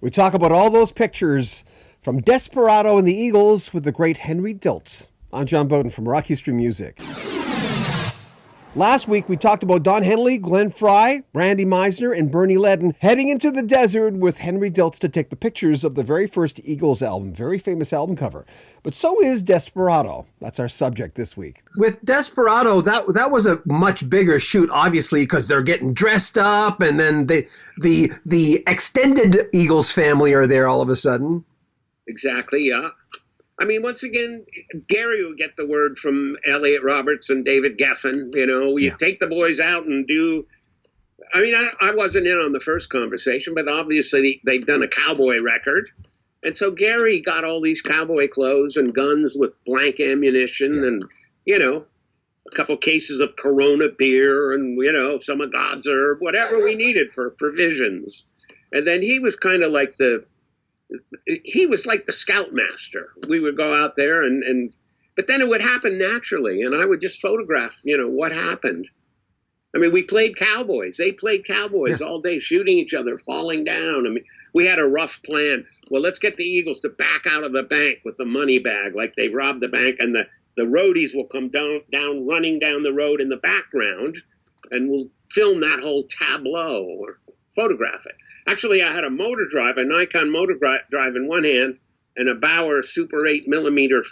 We talk about all those pictures from Desperado and the Eagles with the great Henry Diltz. I'm John Beaudin from Rock History Music. Last week, we talked about Don Henley, Glenn Frey, Randy Meisner, and Bernie Leadon heading into the desert with Henry Diltz to take the pictures of the very first Eagles album, very famous album cover. But so is Desperado. That's our subject this week. With Desperado, that was a much bigger shoot, obviously, because they're getting dressed up, and then the extended Eagles family are there all of a sudden. Exactly, yeah. I mean, once again, Gary would get the word from Elliot Roberts and David Geffen. You take the boys out and do. I mean, I wasn't in on the first conversation, but obviously they'd done a cowboy record. And so Gary got all these cowboy clothes and guns with blank ammunition and, a couple cases of Corona beer and, some of God's herb, whatever we needed for provisions. And then he was kind of like he was like the scoutmaster. We would go out there but then it would happen naturally. And I would just photograph, what happened. I mean, we played cowboys. They played cowboys all day, shooting each other, falling down. I mean, we had a rough plan. Well, let's get the Eagles to back out of the bank with the money bag, like they robbed the bank, and the roadies will come down, running down the road in the background, and we'll film that whole tableau or photograph it. Actually, I had a motor drive, a Nikon motor drive in one hand, and a Bauer Super 8mm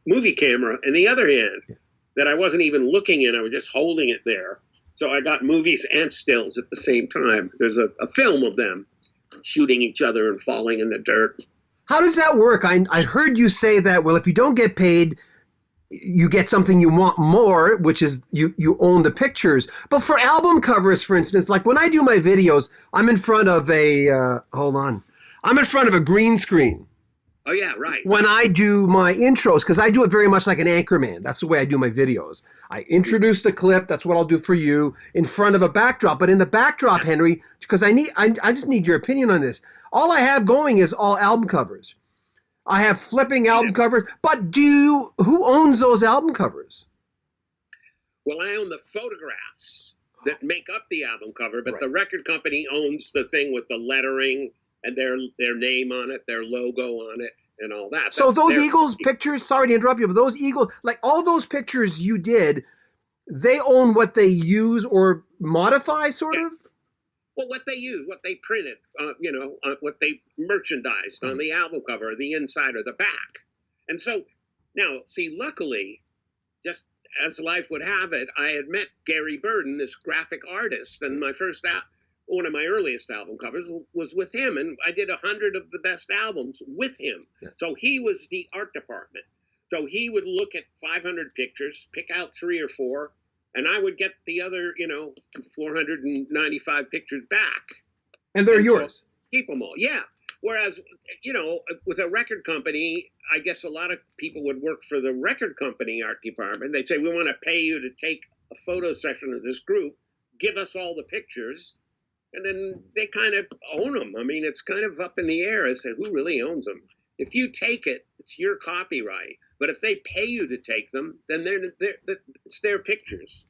movie camera in the other hand that I wasn't even looking in. I was just holding it there. So I got movies and stills at the same time. There's a film of them shooting each other and falling in the dirt. How does that work? I heard you say that, well, if you don't get paid, you get something you want more, which is you own the pictures. But for album covers, for instance, like when I do my videos, I'm in front of I'm in front of a green screen. Oh, yeah, right. When I do my intros, because I do it very much like an anchorman. That's the way I do my videos. I introduce the clip. That's what I'll do for you in front of a backdrop. But in the backdrop, Henry, because I just need your opinion on this. All I have going is all album covers. I have flipping album covers. But who owns those album covers? Well, I own the photographs that make up the album cover, but the record company owns the thing with the lettering and their name on it, their logo on it, and all that. So those Eagles pictures, sorry to interrupt you, but those Eagles, like all those pictures you did, they own what they use or modify, sort of? Well, what they use, what they printed, what they merchandised on the album cover, the inside or the back. And so, now, see, luckily, just as life would have it, I had met Gary Beaudin, this graphic artist, and one of my earliest album covers was with him, and I did 100 of the best albums with him. Yeah. So he was the art department. So he would look at 500 pictures, pick out 3 or 4, and I would get the other, 495 pictures back. And they're yours. So keep them all. Yeah. Whereas, with a record company, I guess a lot of people would work for the record company art department. They'd say, we want to pay you to take a photo session of this group, give us all the pictures. And then they kind of own them. I mean, it's kind of up in the air as to who really owns them. If you take it, it's your copyright. But if they pay you to take them, then it's their pictures.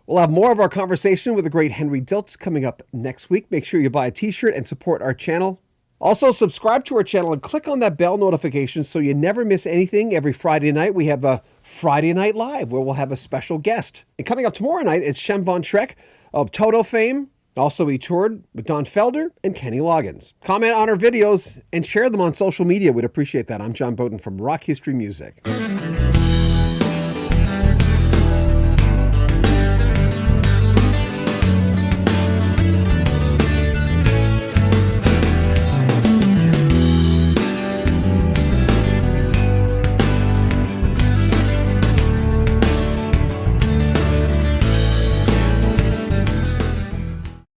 We'll have more of our conversation with the great Henry Diltz coming up next week. Make sure you buy a t-shirt and support our channel. Also, subscribe to our channel and click on that bell notification so you never miss anything. Every Friday night, we have a Friday Night Live where we'll have a special guest. And coming up tomorrow night, it's Shem Von Treck of Toto fame. Also, he toured with Don Felder and Kenny Loggins. Comment on our videos and share them on social media. We'd appreciate that. I'm John Beaudin from Rock History Music.